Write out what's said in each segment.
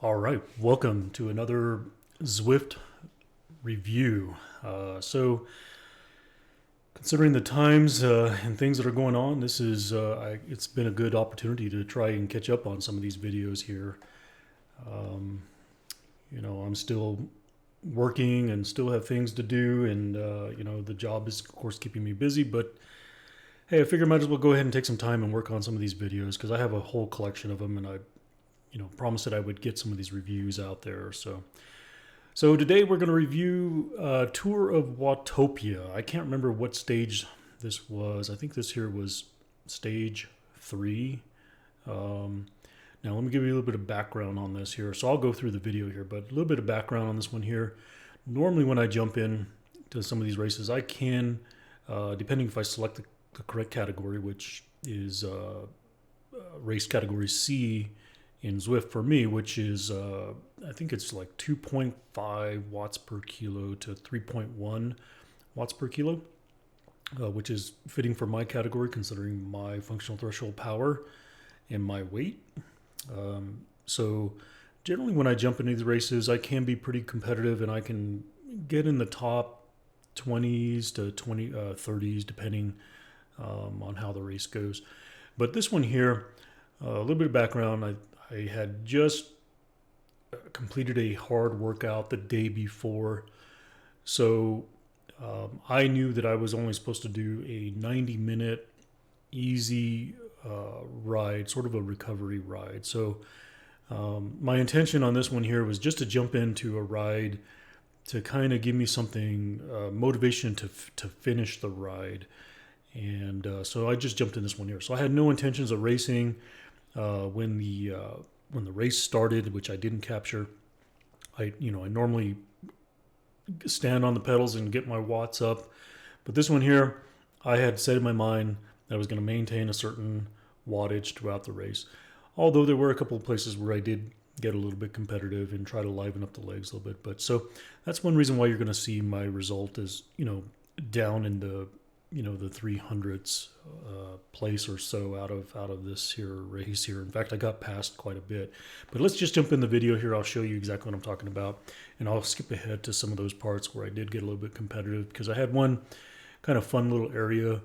All right, welcome to another Zwift review. Considering the times and things that are going on, it's been a good opportunity to try and catch up on some of these videos here. I'm still working and still have things to do, and the job is of course keeping me busy. But hey, I figure I might as well go ahead and take some time and work on some of these videos because I have a whole collection of them, and I promised that I would get some of these reviews out there. So today we're going to review Tour of Watopia. I can't remember what stage this was. I think this here was stage 3. Now let me give you a little bit of background on this here. So I'll go through the video here, but a little bit of background on this one here. Normally when I jump in to some of these races, I can, depending if I select the correct category, which is race category C, in Zwift for me, which is, I think it's like 2.5 watts per kilo to 3.1 watts per kilo, which is fitting for my category considering my functional threshold power and my weight. So generally when I jump into these races, I can be pretty competitive and I can get in the top 20s to 30s depending on how the race goes. But this one here, a little bit of background, I had just completed a hard workout the day before, so I knew that I was only supposed to do a 90-minute easy ride, sort of a recovery ride. So my intention on this one here was just to jump into a ride to kind of give me something, motivation to finish the ride. And so I just jumped in this one here. So I had no intentions of racing. When the race started, which I didn't capture, I normally stand on the pedals and get my watts up. But this one here, I had set in my mind that I was going to maintain a certain wattage throughout the race. Although there were a couple of places where I did get a little bit competitive and try to liven up the legs a little bit. But so that's one reason why you're going to see my result is, down in the 300ths place or so out of this here race here. In fact, I got past quite a bit. But let's just jump in the video here. I'll show you exactly what I'm talking about, and I'll skip ahead to some of those parts where I did get a little bit competitive because I had one kind of fun little area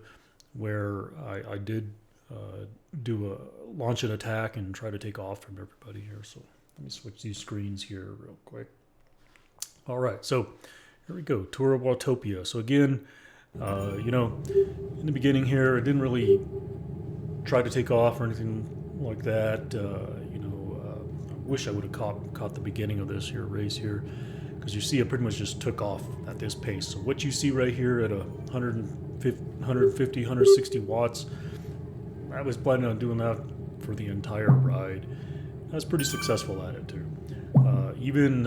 where I did launch an attack and try to take off from everybody here. So let me switch these screens here real quick. All right, so here we go, Tour of Watopia. So again, in the beginning here, I didn't really try to take off or anything like that. I wish I would have caught the beginning of this here race here, because you see I pretty much just took off at this pace. So what you see right here at 150, 160 watts, I was planning on doing that for the entire ride. I was pretty successful at it too. Even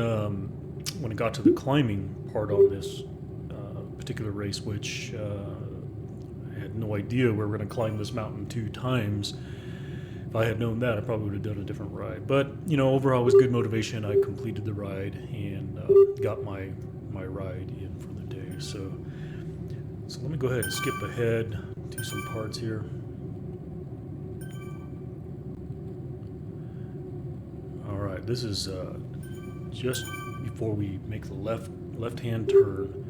when it got to the climbing part on this particular race, which I had no idea we were going to climb this mountain 2 times. If I had known that, I probably would have done a different ride. But overall, it was good motivation. I completed the ride and got my ride in for the day. So let me go ahead and skip ahead to some parts here. All right, this is just before we make the left-hand turn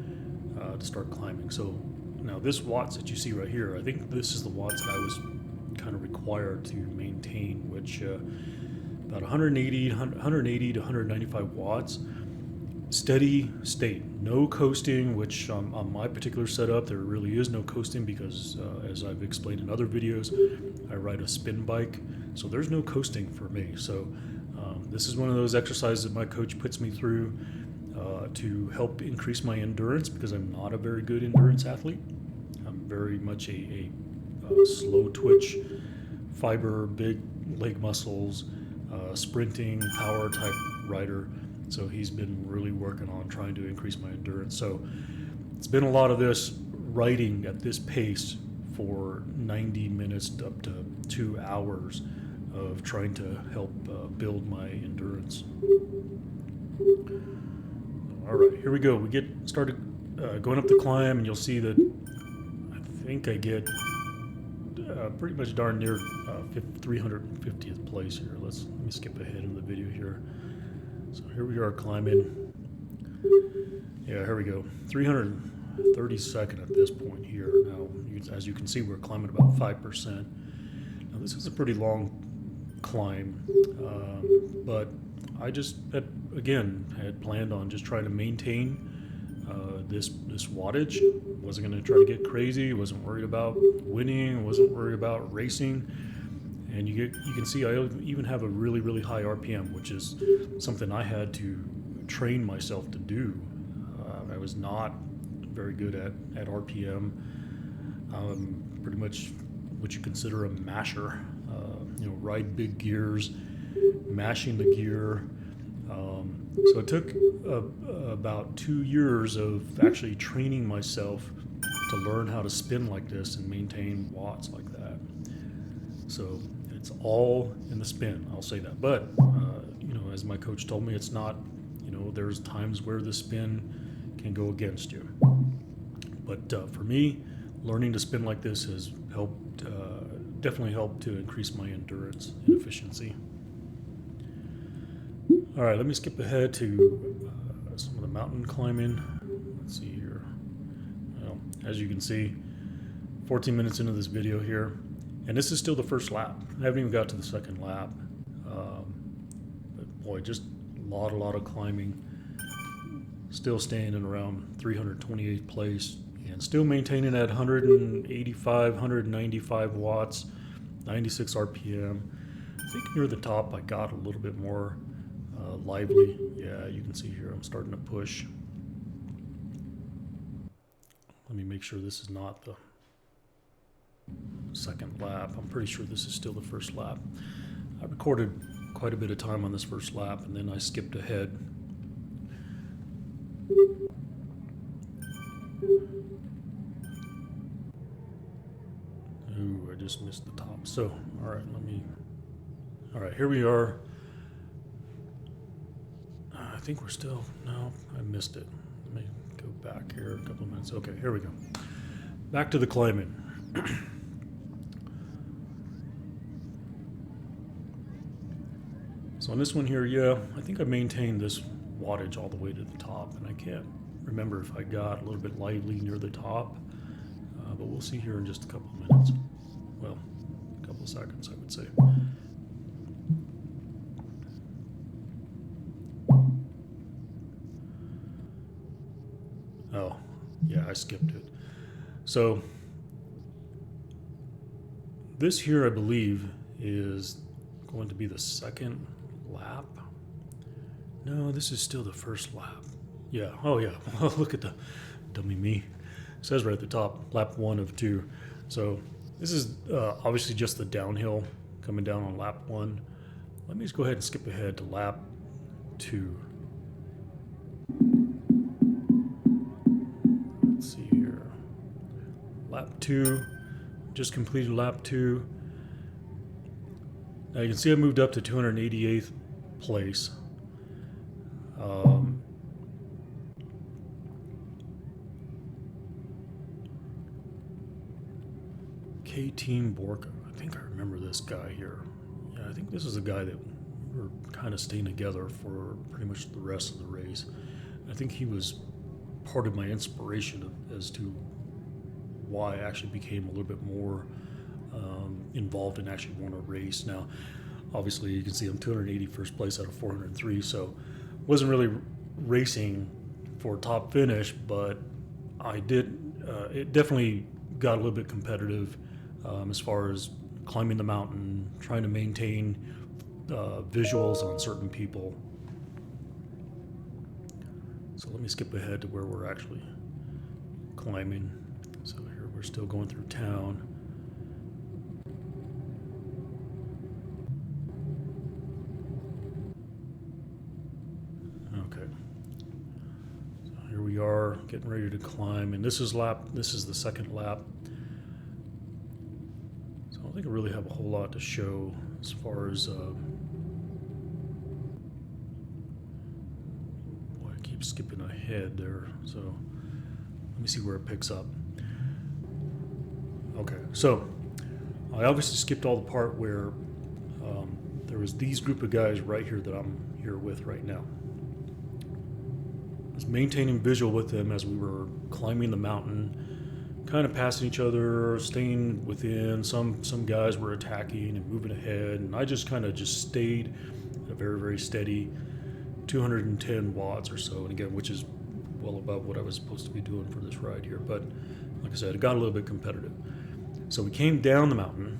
to start climbing. So now this watts that you see right here, I think this is the watts that I was kind of required to maintain, which about 180 to 195 watts, steady state, no coasting, which on my particular setup, there really is no coasting because as I've explained in other videos, I ride a spin bike, so there's no coasting for me. So this is one of those exercises that my coach puts me through to help increase my endurance because I'm not a very good endurance athlete. I'm very much a slow twitch, fiber, big leg muscles, sprinting, power type rider. So he's been really working on trying to increase my endurance. So it's been a lot of this riding at this pace for 90 minutes up to 2 hours of trying to help build my endurance. All right, here we go. We get started going up the climb, and you'll see that I think I get pretty much darn near 350th place here. Let me skip ahead in the video here. So here we are climbing. Yeah, here we go. 332nd at this point here. Now, as you can see, we're climbing about 5%. Now, this is a pretty long climb, but I just had planned on just trying to maintain this wattage. Wasn't going to try to get crazy. Wasn't worried about winning. Wasn't worried about racing. And you can see I even have a really, really high RPM, which is something I had to train myself to do. I was not very good at RPM. Pretty much what you consider a masher. Ride big gears, mashing the gear. So it took about 2 years of actually training myself to learn how to spin like this and maintain watts like that. So it's all in the spin, I'll say that. But, as my coach told me, it's not, there's times where the spin can go against you. But for me, learning to spin like this has definitely helped to increase my endurance and efficiency. All right, let me skip ahead to some of the mountain climbing. Let's see here. Well, as you can see, 14 minutes into this video here, and this is still the first lap. I haven't even got to the second lap. But boy, just a lot of climbing. Still staying in around 328th place and still maintaining at 185, 195 watts, 96 RPM. I think near the top I got a little bit more lively. Yeah, you can see here I'm starting to push. Let me make sure this is not the second lap. I'm pretty sure this is still the first lap. I recorded quite a bit of time on this first lap and then I skipped ahead. Ooh, I just missed the top. So, all right, here we are. I think we're still, no, I missed it. Let me go back here a couple of minutes. Okay, here we go. Back to the climbing. So on this one here, yeah, I think I maintained this wattage all the way to the top, and I can't remember if I got a little bit lively near the top, but we'll see here in just a couple of minutes. Well, a couple of seconds, I would say. Oh, yeah, I skipped it. So this here, I believe, is going to be the second lap. No, this is still the first lap. Yeah, oh yeah, well, look at the dummy me. It says right at the top, lap 1 of 2. So this is obviously just the downhill coming down on lap 1. Let me just go ahead and skip ahead to lap 2. Let's see here. Lap 2, just completed lap 2. Now you can see I moved up to 288th place. K-Team Borka. I think I remember this guy here. Yeah, I think this is a guy that we were kind of staying together for pretty much the rest of the race. I think he was part of my inspiration as to why I actually became a little bit more involved in actually want to race. Now, obviously, you can see I'm 281st place out of 403, so wasn't really racing for top finish, but I did. It definitely got a little bit competitive as far as climbing the mountain, trying to maintain visuals on certain people. So let me skip ahead to where we're actually climbing. So here we're still going through town. Okay. So here we are getting ready to climb, and this is the second lap. So I don't think I really have a whole lot to show as far as skipping ahead there, so let me see where it picks up. Okay, so I obviously skipped all the part where there was these group of guys right here that I'm here with right now. was maintaining visual with them as we were climbing the mountain, kind of passing each other, staying within. Some guys were attacking and moving ahead, and I just kind of just stayed at a very, very steady 210 watts or so, and again, which is well above what I was supposed to be doing for this ride here. But like I said, it got a little bit competitive. So we came down the mountain,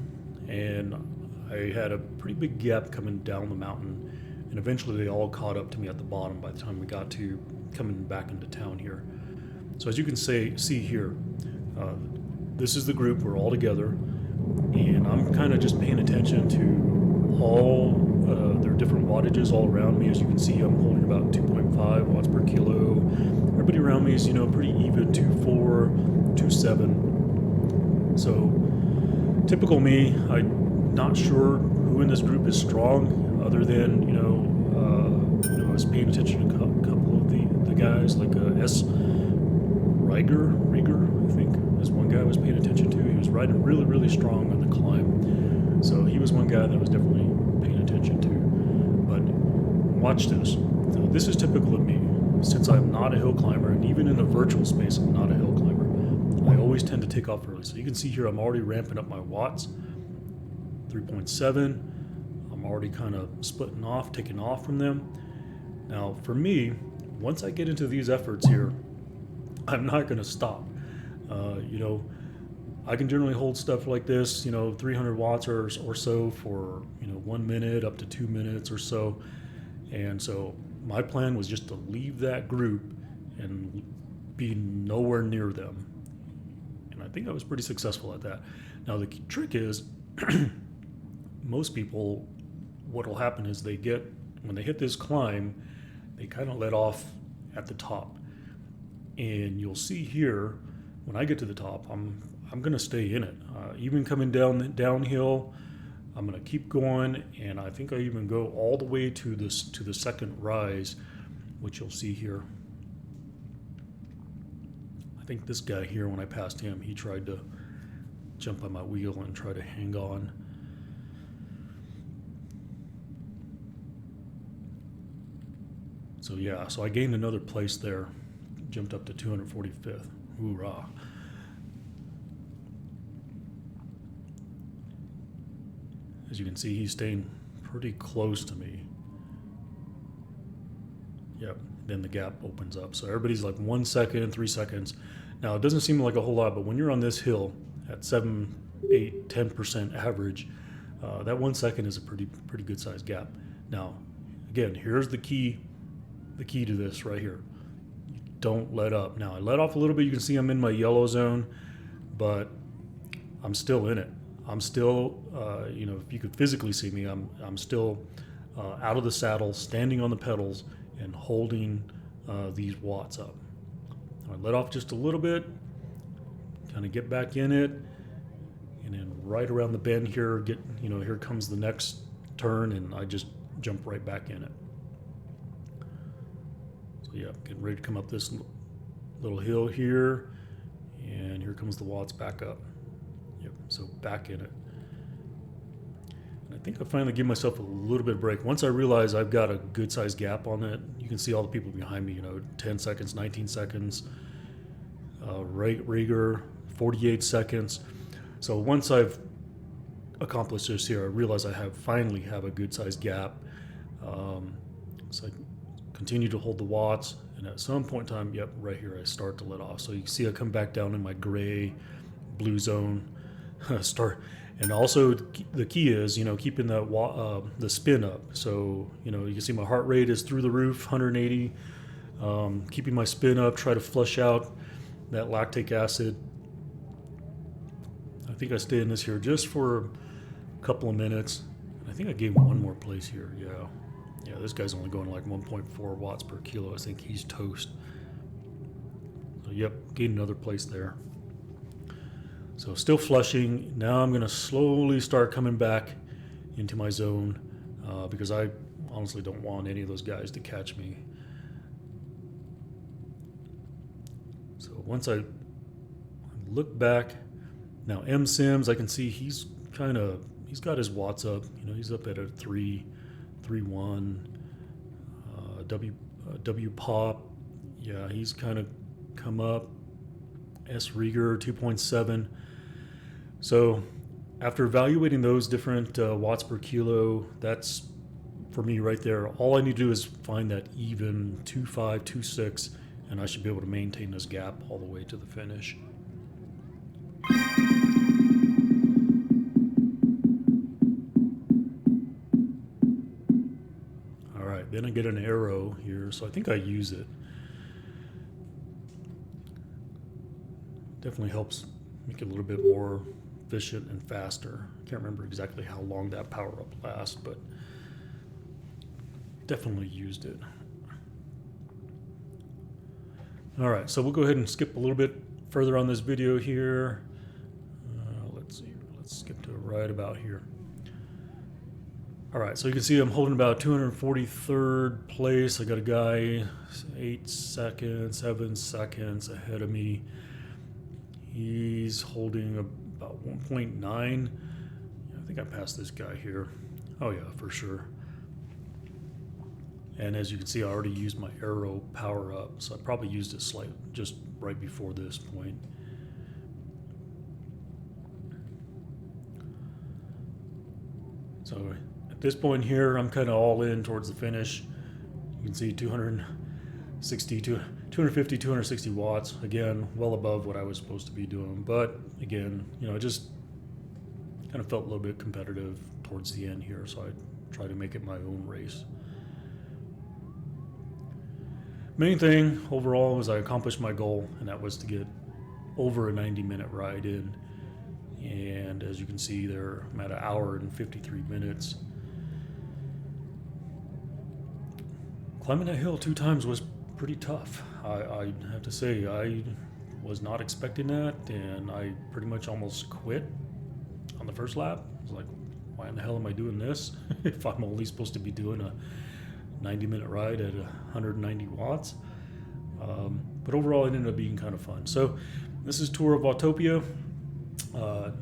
and I had a pretty big gap coming down the mountain, and eventually they all caught up to me at the bottom by the time we got to coming back into town here. So as you can see here, this is the group. We're all together, and I'm kind of just paying attention to all their different wattages all around me. As you can see, I'm holding about 2.5 watts per kilo. Everybody around me is, pretty even, 2.4, 2.7. So typical me. I'm not sure who in this group is strong, other than I was paying attention to a couple of the guys, like S. Rieger, I think, is one guy I was paying attention to. He was riding really, really strong on the climb. So he was one guy that I was definitely paying attention to. But watch this. So this is typical of me. Since I'm not a hill climber, and even in a virtual space, I'm not a hill climber, I always tend to take off early. So you can see here, I'm already ramping up my watts, 3.7. I'm already kind of splitting off, taking off from them. Now, for me, once I get into these efforts here, I'm not going to stop. I can generally hold stuff like this, 300 watts or so for, 1 minute up to 2 minutes or so. And so my plan was just to leave that group and be nowhere near them. And I think I was pretty successful at that. Now, the trick is, most people, what will happen is when they hit this climb, they kind of let off at the top. And you'll see here, when I get to the top, I'm going to stay in it. Even coming downhill, I'm going to keep going, and I think I even go all the way to the second rise, which you'll see here. I think this guy here, when I passed him, he tried to jump on my wheel and try to hang on. So yeah, so I gained another place there. Jumped up to 245th. Hoorah. As you can see, he's staying pretty close to me. Yep, then the gap opens up. So everybody's like 1 second, 3 seconds. Now, it doesn't seem like a whole lot, but when you're on this hill at 7, 8, 10% average, that 1 second is a pretty good sized gap. Now, again, here's the key to this right here. Don't let up. Now, I let off a little bit. You can see I'm in my yellow zone, but I'm still in it. I'm still, if you could physically see me, I'm still out of the saddle, standing on the pedals, and holding these watts up. I let off just a little bit, kind of get back in it, and then right around the bend here, here comes the next turn, and I just jump right back in it. So yeah, getting ready to come up this little hill here, and here comes the watts back up. Yep, so back in it. And I think I finally give myself a little bit of break. Once I realize I've got a good sized gap on it, you can see all the people behind me, 10 seconds, 19 seconds, Rieger, 48 seconds. So once I've accomplished this here, I realize I finally have a good sized gap. So I continue to hold the watts, and at some point in time, yep, right here, I start to let off. So you can see I come back down in my gray, blue zone, and also the key is, keeping the spin up. So, you can see my heart rate is through the roof, 180, keeping my spin up, try to flush out that lactic acid. I think I stay in this here just for a couple of minutes. I think I gave him one more place here, yeah. Yeah, this guy's only going like 1.4 watts per kilo. I think he's toast. So, yep, gained another place there. So still flushing. Now I'm going to slowly start coming back into my zone because I honestly don't want any of those guys to catch me. So once I look back, now M Sims, I can see he's got his watts up. He's up at a 3.1. W Pop, Yeah, he's kind of come up. S. Rieger 2.7. So after evaluating those different watts per kilo, that's for me right there. All I need to do is find that even 2.5, 2.6, and I should be able to maintain this gap all the way to the finish. All right, then I get an arrow here, so I think I use it. Definitely helps make it a little bit more efficient and faster. I can't remember exactly how long that power up lasts, but definitely used it. All right, so we'll go ahead and skip a little bit further on this video here. Let's see, let's skip to right about here. All right, so you can see I'm holding about 243rd place. I got a guy 8 seconds, 7 seconds ahead of me. He's holding about 1.9. I think I passed this guy here. Oh yeah, for sure. And as you can see, I already used my arrow power up, so I probably used it just right before this point. So at this point here, I'm kind of all in towards the finish. You can see 250, 260 watts. Again, well above what I was supposed to be doing. But again, I just kind of felt a little bit competitive towards the end here, so I tried to make it my own race. Main thing overall was I accomplished my goal, and that was to get over a 90-minute ride in. And as you can see there, I'm at 1 hour and 53 minutes. Climbing that hill 2 times was pretty tough. I have to say, I was not expecting that, and I pretty much almost quit on the first lap. I was like, why in the hell am I doing this if I'm only supposed to be doing a 90-minute ride at 190 watts? But overall, it ended up being kind of fun. So this is Tour of Watopia.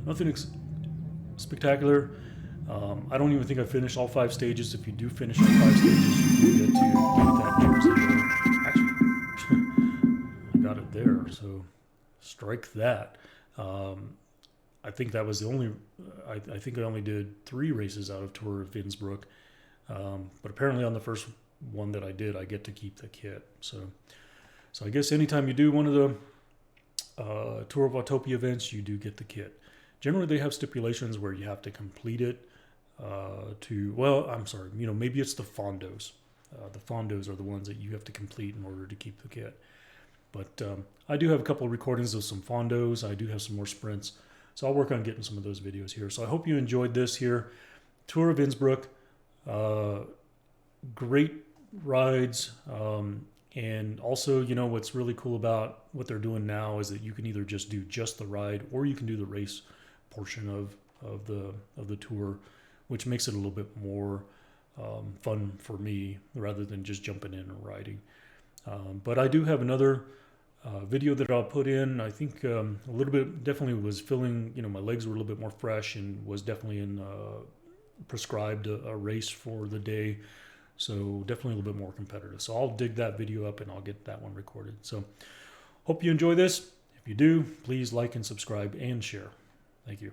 Nothing spectacular. I don't even think I finished all 5 stages. If you do finish all 5 stages, you do get that jersey. Actually, I got it there, so strike that. I think that was the only. I think I only did 3 races out of Tour of Innsbruck, but apparently on the first one that I did, I get to keep the kit. So I guess anytime you do one of the Tour of Watopia events, you do get the kit. Generally, they have stipulations where you have to complete it maybe it's the fondos. The fondos are the ones that you have to complete in order to keep the kit. But I do have a couple of recordings of some fondos. I do have some more sprints. So I'll work on getting some of those videos here. So I hope you enjoyed this here. Tour of Innsbruck. Great rides. And also, what's really cool about what they're doing now is that you can either just do just the ride, or you can do the race portion of the tour, which makes it a little bit more fun for me rather than just jumping in and riding. But I do have another video that I'll put in. I think a little bit definitely was feeling, my legs were a little bit more fresh and was definitely in prescribed a race for the day. So definitely a little bit more competitive. So I'll dig that video up and I'll get that one recorded. So hope you enjoy this. If you do, please like and subscribe and share. Thank you.